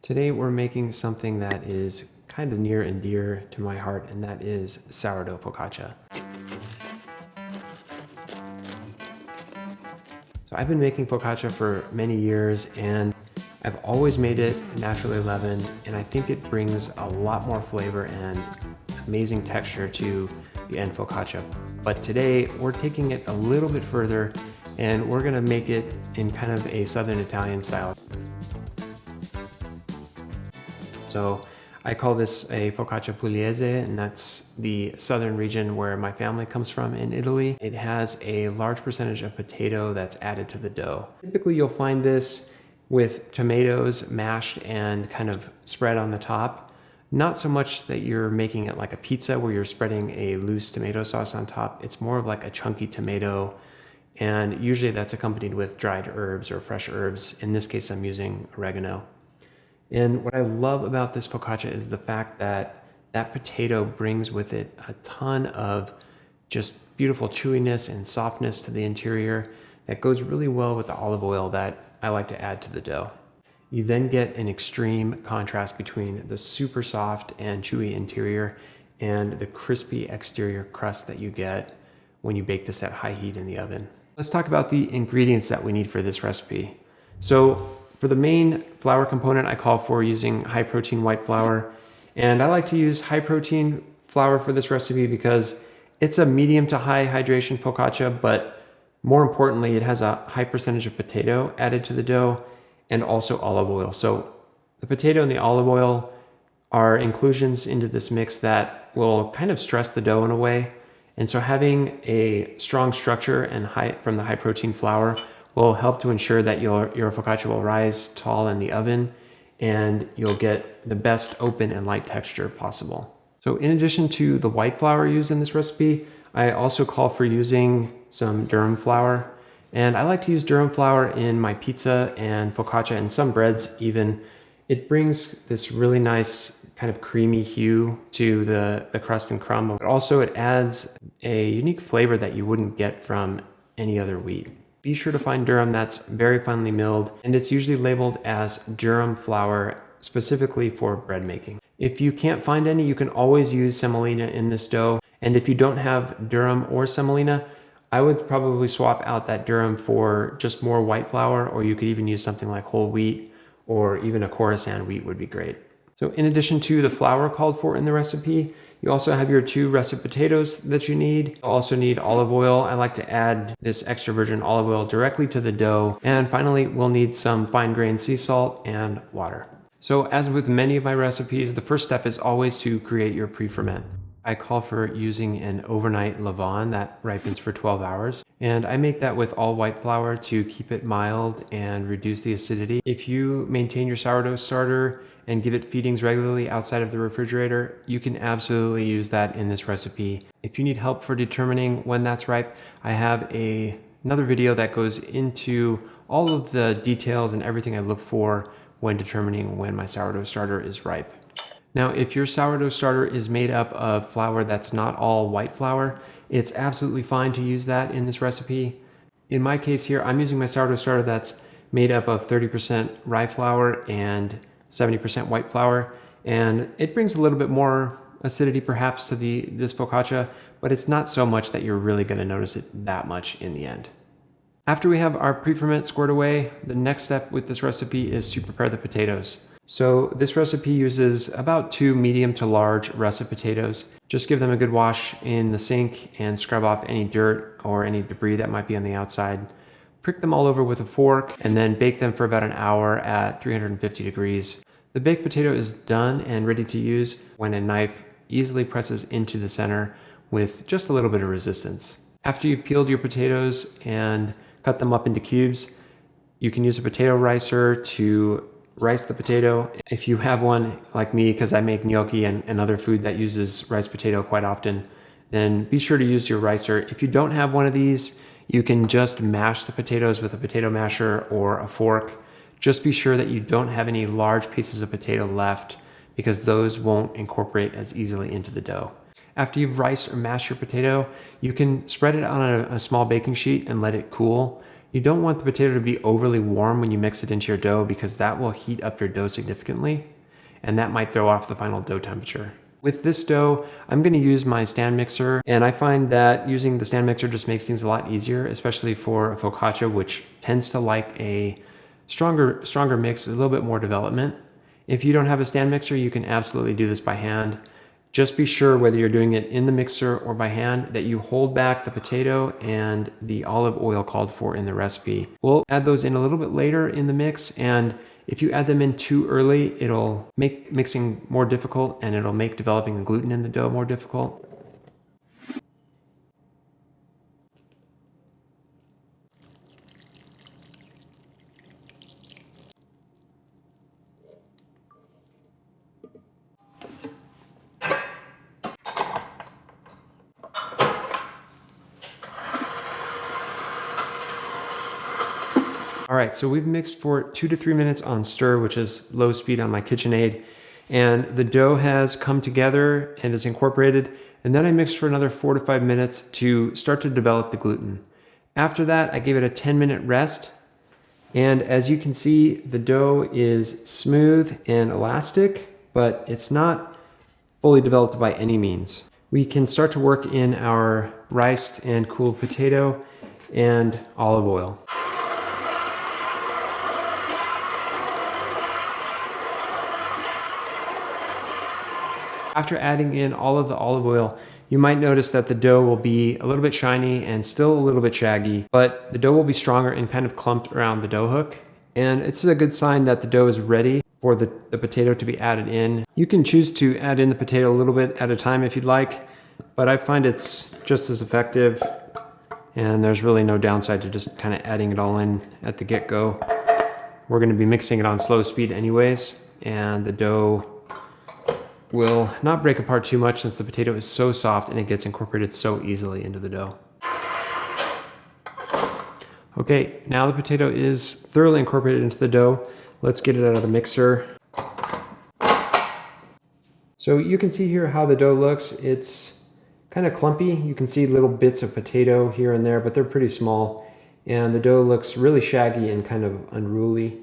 Today we're making something that is kind of near and dear to my heart, and that is sourdough focaccia. So I've been making focaccia for many years, and I've always made it naturally leavened, and I think it brings a lot more flavor and amazing texture to the end focaccia. But today we're taking it a little bit further, and we're gonna make it in kind of a Southern Italian style. So I call this a Focaccia Pugliese, and that's the southern region where my family comes from in Italy. It has a large percentage of potato that's added to the dough. Typically you'll find this with tomatoes mashed and kind of spread on the top. Not so much that you're making it like a pizza where you're spreading a loose tomato sauce on top. It's more of like a chunky tomato, and usually that's accompanied with dried herbs or fresh herbs. In this case, I'm using oregano. And what I love about this focaccia is the fact that that potato brings with it a ton of just beautiful chewiness and softness to the interior that goes really well with the olive oil that I like to add to the dough. You then get an extreme contrast between the super soft and chewy interior and the crispy exterior crust that you get when you bake this at high heat in the oven. Let's talk about the ingredients that we need for this recipe. So for the main flour component, I call for using high protein white flour. And I like to use high protein flour for this recipe because it's a medium to high hydration focaccia, but more importantly, it has a high percentage of potato added to the dough and also olive oil. So the potato and the olive oil are inclusions into this mix that will kind of stress the dough in a way. And so having a strong structure and from the high protein flour will help to ensure that your focaccia will rise tall in the oven and you'll get the best open and light texture possible. So in addition to the white flour used in this recipe, I also call for using some durum flour. And I like to use durum flour in my pizza and focaccia and some breads even. It brings this really nice kind of creamy hue to the crust and crumb, but also it adds a unique flavor that you wouldn't get from any other wheat. Be sure to find durum that's very finely milled, and it's usually labeled as durum flour specifically for bread making. If you can't find any, you can always use semolina in this dough. And if you don't have durum or semolina, I would probably swap out that durum for just more white flour, or you could even use something like whole wheat, or even a Khorasan wheat would be great. So in addition to the flour called for in the recipe, you also have your 2 russet potatoes that you need. You'll also need olive oil. I like to add this extra virgin olive oil directly to the dough. And finally, we'll need some fine grained sea salt and water. So as with many of my recipes, the first step is always to create your pre-ferment. I call for using an overnight Levain that ripens for 12 hours. And I make that with all white flour to keep it mild and reduce the acidity. If you maintain your sourdough starter and give it feedings regularly outside of the refrigerator, you can absolutely use that in this recipe. If you need help for determining when that's ripe, I have another video that goes into all of the details and everything I look for when determining when my sourdough starter is ripe. Now, if your sourdough starter is made up of flour that's not all white flour, it's absolutely fine to use that in this recipe. In my case here, I'm using my sourdough starter that's made up of 30% rye flour and 70% white flour, and it brings a little bit more acidity perhaps to this focaccia, but it's not so much that you're really going to notice it that much in the end. After we have our pre-ferment squared away, the next step with this recipe is to prepare the potatoes. So this recipe uses about 2 medium to large russet potatoes. Just give them a good wash in the sink and scrub off any dirt or any debris that might be on the outside. Prick them all over with a fork and then bake them for about an hour at 350 degrees. The baked potato is done and ready to use when a knife easily presses into the center with just a little bit of resistance. After you've peeled your potatoes and cut them up into cubes, you can use a potato ricer to rice the potato. If you have one like me, because I make gnocchi and other food that uses rice potato quite often, then be sure to use your ricer. If you don't have one of these, you can just mash the potatoes with a potato masher or a fork. Just be sure that you don't have any large pieces of potato left, because those won't incorporate as easily into the dough. After you've riced or mashed your potato, you can spread it on a small baking sheet and let it cool. You don't want the potato to be overly warm when you mix it into your dough because that will heat up your dough significantly, and that might throw off the final dough temperature. With this dough, I'm going to use my stand mixer, and I find that using the stand mixer just makes things a lot easier, especially for a focaccia, which tends to like a stronger mix, a little bit more development. If you don't have a stand mixer, you can absolutely do this by hand. Just be sure, whether you're doing it in the mixer or by hand, that you hold back the potato and the olive oil called for in the recipe. We'll add those in a little bit later in the mix, and if you add them in too early, it'll make mixing more difficult and it'll make developing the gluten in the dough more difficult. All right, so we've mixed for 2 to 3 minutes on stir, which is low speed on my KitchenAid, and the dough has come together and is incorporated, and then I mixed for another 4 to 5 minutes to start to develop the gluten. After that, I gave it a 10-minute rest, and as you can see, the dough is smooth and elastic, but it's not fully developed by any means. We can start to work in our riced and cooled potato and olive oil. After adding in all of the olive oil, you might notice that the dough will be a little bit shiny and still a little bit shaggy, but the dough will be stronger and kind of clumped around the dough hook. And it's a good sign that the dough is ready for the potato to be added in. You can choose to add in the potato a little bit at a time if you'd like, but I find it's just as effective, and there's really no downside to just kind of adding it all in at the get-go. We're going to be mixing it on slow speed anyways, and the dough will not break apart too much since the potato is so soft and it gets incorporated so easily into the dough. Okay, now the potato is thoroughly incorporated into the dough. Let's get it out of the mixer. So you can see here how the dough looks. It's kind of clumpy. You can see little bits of potato here and there, but they're pretty small. And the dough looks really shaggy and kind of unruly.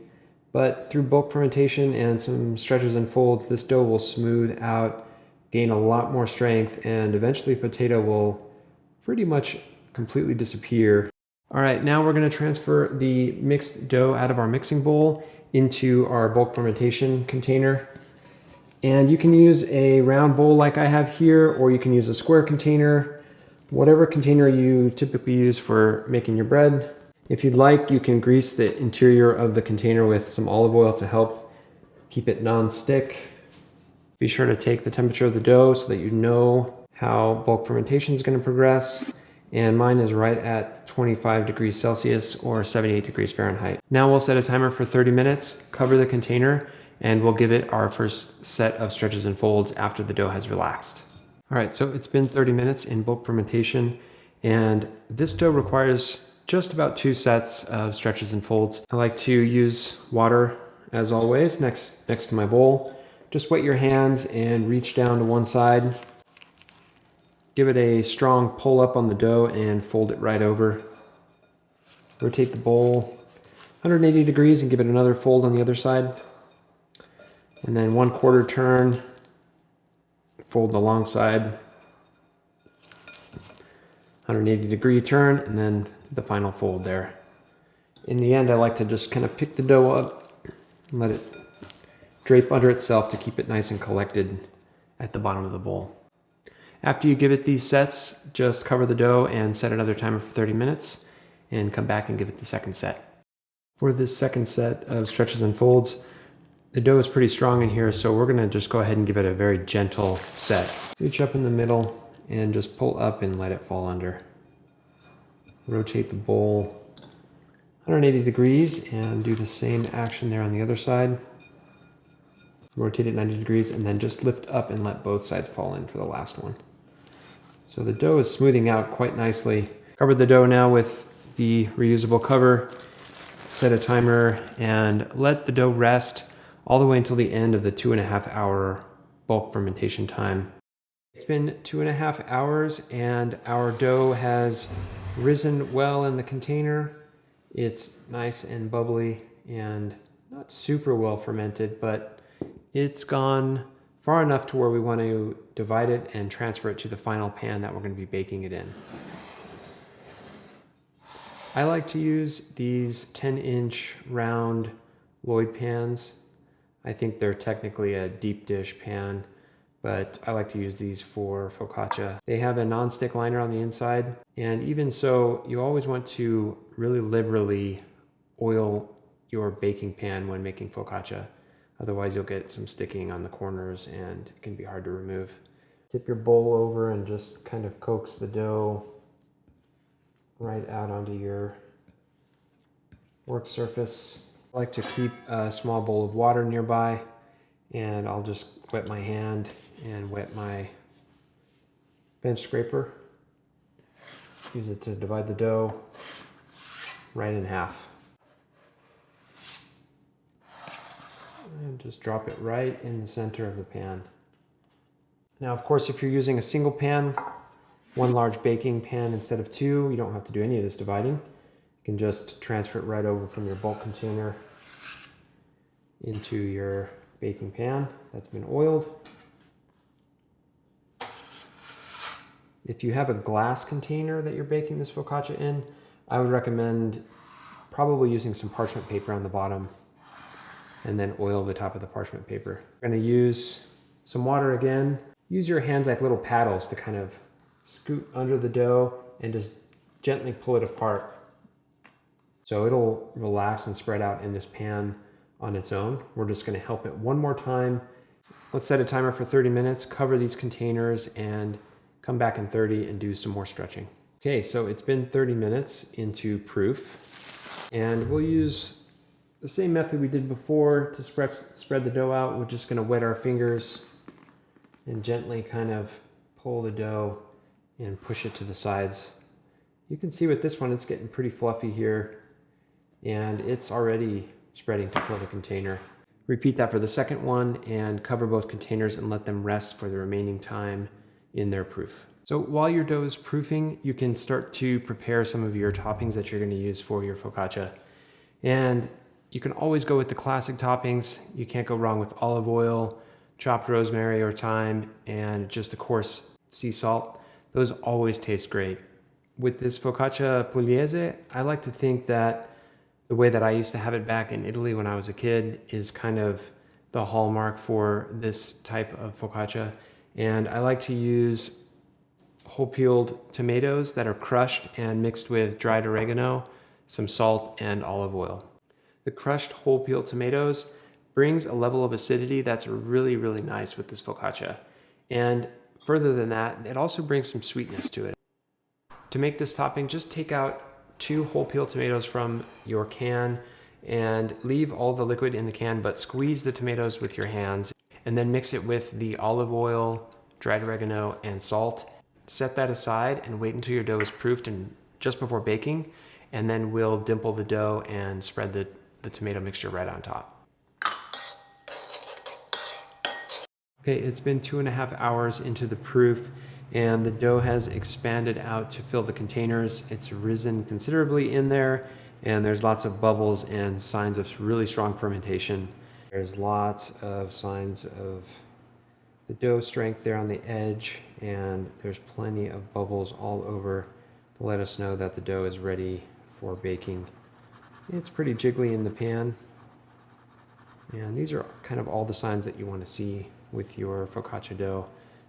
But through bulk fermentation and some stretches and folds, this dough will smooth out, gain a lot more strength, and eventually potato will pretty much completely disappear. All right, now we're going to transfer the mixed dough out of our mixing bowl into our bulk fermentation container. And you can use a round bowl like I have here, or you can use a square container, whatever container you typically use for making your bread. If you'd like, you can grease the interior of the container with some olive oil to help keep it non-stick. Be sure to take the temperature of the dough so that you know how bulk fermentation is going to progress. And mine is right at 25 degrees Celsius or 78 degrees Fahrenheit. Now we'll set a timer for 30 minutes, cover the container, and we'll give it our first set of stretches and folds after the dough has relaxed. All right, so it's been 30 minutes in bulk fermentation, and this dough requires just about 2 sets of stretches and folds. I like to use water, as always, next to my bowl. Just wet your hands and reach down to one side. Give it a strong pull up on the dough and fold it right over. Rotate the bowl 180 degrees and give it another fold on the other side. And then 1/4 turn, fold the long side. 180-degree turn, and then the final fold there. In the end, I like to just kind of pick the dough up and let it drape under itself to keep it nice and collected at the bottom of the bowl. After you give it these sets, just cover the dough and set another timer for 30 minutes and come back and give it the second set. For this second set of stretches and folds, the dough is pretty strong in here, so we're gonna just go ahead and give it a very gentle set. Reach up in the middle and just pull up and let it fall under. Rotate the bowl 180 degrees and do the same action there on the other side. Rotate it 90 degrees and then just lift up and let both sides fall in for the last one. So the dough is smoothing out quite nicely. Cover the dough now with the reusable cover, set a timer, and let the dough rest all the way until the end of the 2.5 hour bulk fermentation time. It's been 2.5 hours and our dough has risen well in the container, It's nice and bubbly and not super well fermented, but it's gone far enough to where we want to divide it and transfer it to the final pan that we're going to be baking it in. I like to use these 10-inch round Lloyd pans. I think they're technically a deep dish pan, but I like to use these for focaccia. They have a non-stick liner on the inside, and even so, you always want to really liberally oil your baking pan when making focaccia. Otherwise, you'll get some sticking on the corners and it can be hard to remove. Tip your bowl over and just kind of coax the dough right out onto your work surface. I like to keep a small bowl of water nearby, and I'll just wet my hand and wet my bench scraper. Use it to divide the dough right in half. And just drop it right in the center of the pan. Now, of course, if you're using a single pan, one large baking pan instead of two, you don't have to do any of this dividing. You can just transfer it right over from your bulk container into your baking pan that's been oiled. If you have a glass container that you're baking this focaccia in, I would recommend probably using some parchment paper on the bottom and then oil the top of the parchment paper. We're going to use some water again. Use your hands like little paddles to kind of scoot under the dough and just gently pull it apart. So it'll relax and spread out in this pan on its own. We're just going to help it one more time. Let's set a timer for 30 minutes, cover these containers, and come back in 30 and do some more stretching. Okay, so it's been 30 minutes into proof, and we'll use the same method we did before to spread the dough out. We're just going to wet our fingers and gently kind of pull the dough and push it to the sides. You can see with this one, it's getting pretty fluffy here, and it's already spreading to fill the container. Repeat that for the second one and cover both containers and let them rest for the remaining time in their proof. So while your dough is proofing, you can start to prepare some of your toppings that you're going to use for your focaccia. And you can always go with the classic toppings. You can't go wrong with olive oil, chopped rosemary or thyme, and just, of course, sea salt. Those always taste great. With this Focaccia Pugliese, I like to think that the way that I used to have it back in Italy when I was a kid is kind of the hallmark for this type of focaccia. And I like to use whole peeled tomatoes that are crushed and mixed with dried oregano, some salt, and olive oil. The crushed whole peeled tomatoes brings a level of acidity that's really, really nice with this focaccia. And further than that, it also brings some sweetness to it. To make this topping, just take out 2 whole peeled tomatoes from your can and leave all the liquid in the can, but squeeze the tomatoes with your hands and then mix it with the olive oil, dried oregano, and salt. Set that aside and wait until your dough is proofed and just before baking, and then we'll dimple the dough and spread the tomato mixture right on top. Okay, it's been 2.5 hours into the proof, and the dough has expanded out to fill the containers. It's risen considerably in there, and there's lots of bubbles and signs of really strong fermentation. There's lots of signs of the dough strength there on the edge, and there's plenty of bubbles all over to let us know that the dough is ready for baking. It's pretty jiggly in the pan, and these are kind of all the signs that you want to see with your focaccia dough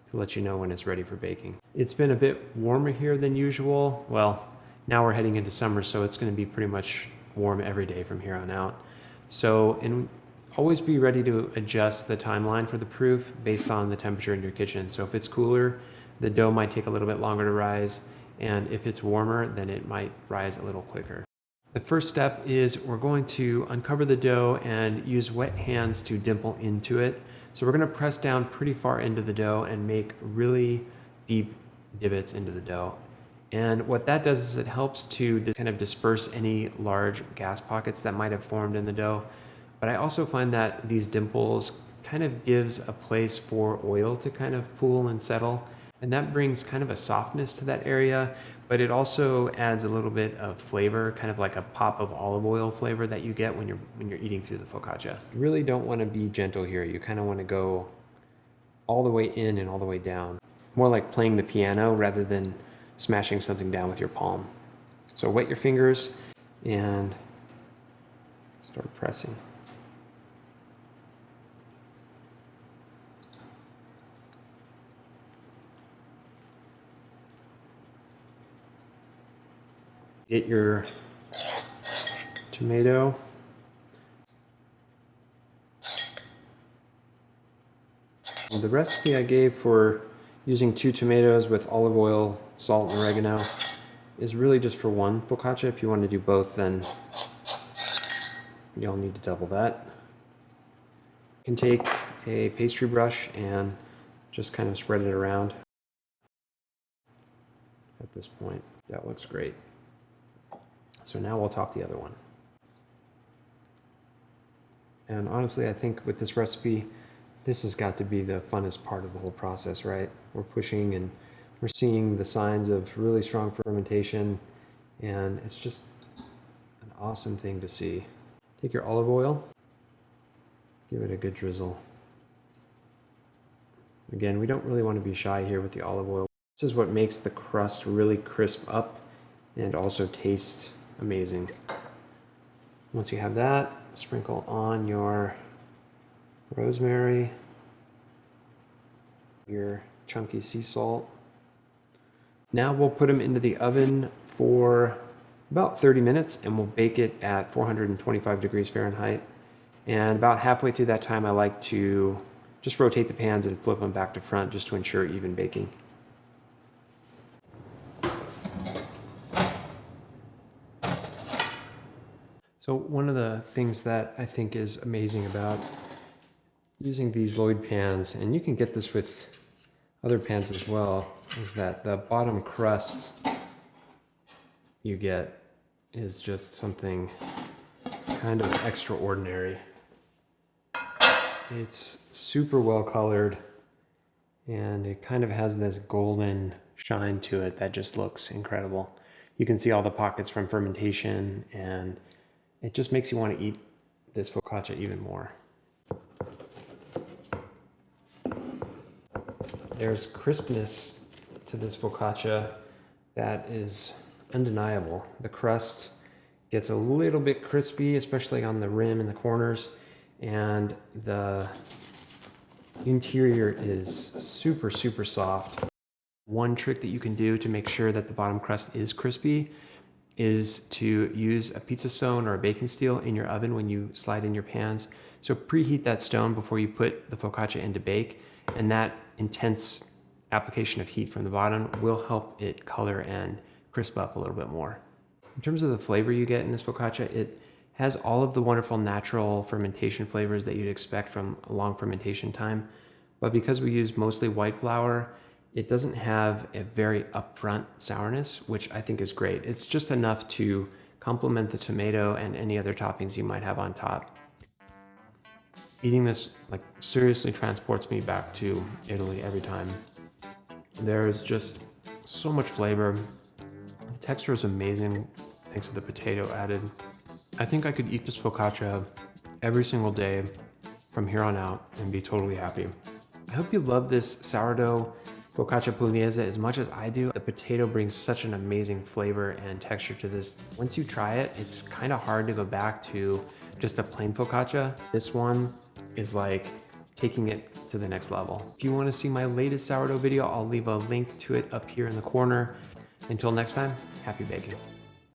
to let you know when it's ready for baking. It's been a bit warmer here than usual. Well, now we're heading into summer, so it's going to be pretty much warm every day from here on out. So, and always be ready to adjust the timeline for the proof based on the temperature in your kitchen. So if it's cooler, the dough might take a little bit longer to rise, and if it's warmer, then it might rise a little quicker. The first step is we're going to uncover the dough and use wet hands to dimple into it. So we're going to press down pretty far into the dough and make really deep divots into the dough. And what that does is it helps to kind of disperse any large gas pockets that might have formed in the dough. But I also find that these dimples kind of gives a place for oil to kind of pool and settle, And that brings kind of a softness to that area, but it also adds a little bit of flavor, kind of like a pop of olive oil flavor that you get when you're eating through the focaccia. You really don't want to be gentle here. You kind of want to go all the way in and all the way down. More like playing the piano rather than smashing something down with your palm. So wet your fingers and start pressing. Get your tomato. The recipe I gave for using 2 tomatoes with olive oil, salt, and oregano is really just for one focaccia. If you want to do both, then you'll need to double that. You can take a pastry brush and just kind of spread it around. At this point, that looks great. So now we'll top the other one. And honestly, I think with this recipe, this has got to be the funnest part of the whole process, right? We're pushing and we're seeing the signs of really strong fermentation, and it's just an awesome thing to see. Take your olive oil, give it a good drizzle. Again, we don't really want to be shy here with the olive oil. This is what makes the crust really crisp up and also taste amazing. Once you have that, sprinkle on your rosemary, your chunky sea salt. Now we'll put them into the oven for about 30 minutes and we'll bake it at 425 degrees Fahrenheit. And about halfway through that time, I like to just rotate the pans and flip them back to front just to ensure even baking. So one of the things that I think is amazing about using these Lloyd pans, and you can get this with other pans as well, is that the bottom crust you get is just something kind of extraordinary. It's super well colored and it kind of has this golden shine to it that just looks incredible. You can see all the pockets from fermentation and it just makes you want to eat this focaccia even more. There's crispness to this focaccia that is undeniable. The crust gets a little bit crispy, especially on the rim and the corners, and the interior is super, super soft. One trick that you can do to make sure that the bottom crust is crispy is to use a pizza stone or a baking steel in your oven when you slide in your pans. So preheat that stone before you put the focaccia in to bake, and that intense application of heat from the bottom will help it color and crisp up a little bit more. In terms of the flavor you get in this focaccia, it has all of the wonderful natural fermentation flavors that you'd expect from a long fermentation time. But because we use mostly white flour, it doesn't have a very upfront sourness, which I think is great. It's just enough to complement the tomato and any other toppings you might have on top. Eating this seriously transports me back to Italy every time. There's just so much flavor. The texture is amazing thanks to the potato added. I think I could eat this focaccia every single day from here on out and be totally happy. I hope you love this sourdough Focaccia Pugliese as much as I do. The potato brings such an amazing flavor and texture to this. Once you try it, it's kind of hard to go back to just a plain focaccia. This one is like taking it to the next level. If you want to see my latest sourdough video, I'll leave a link to it up here in the corner. Until next time, happy baking.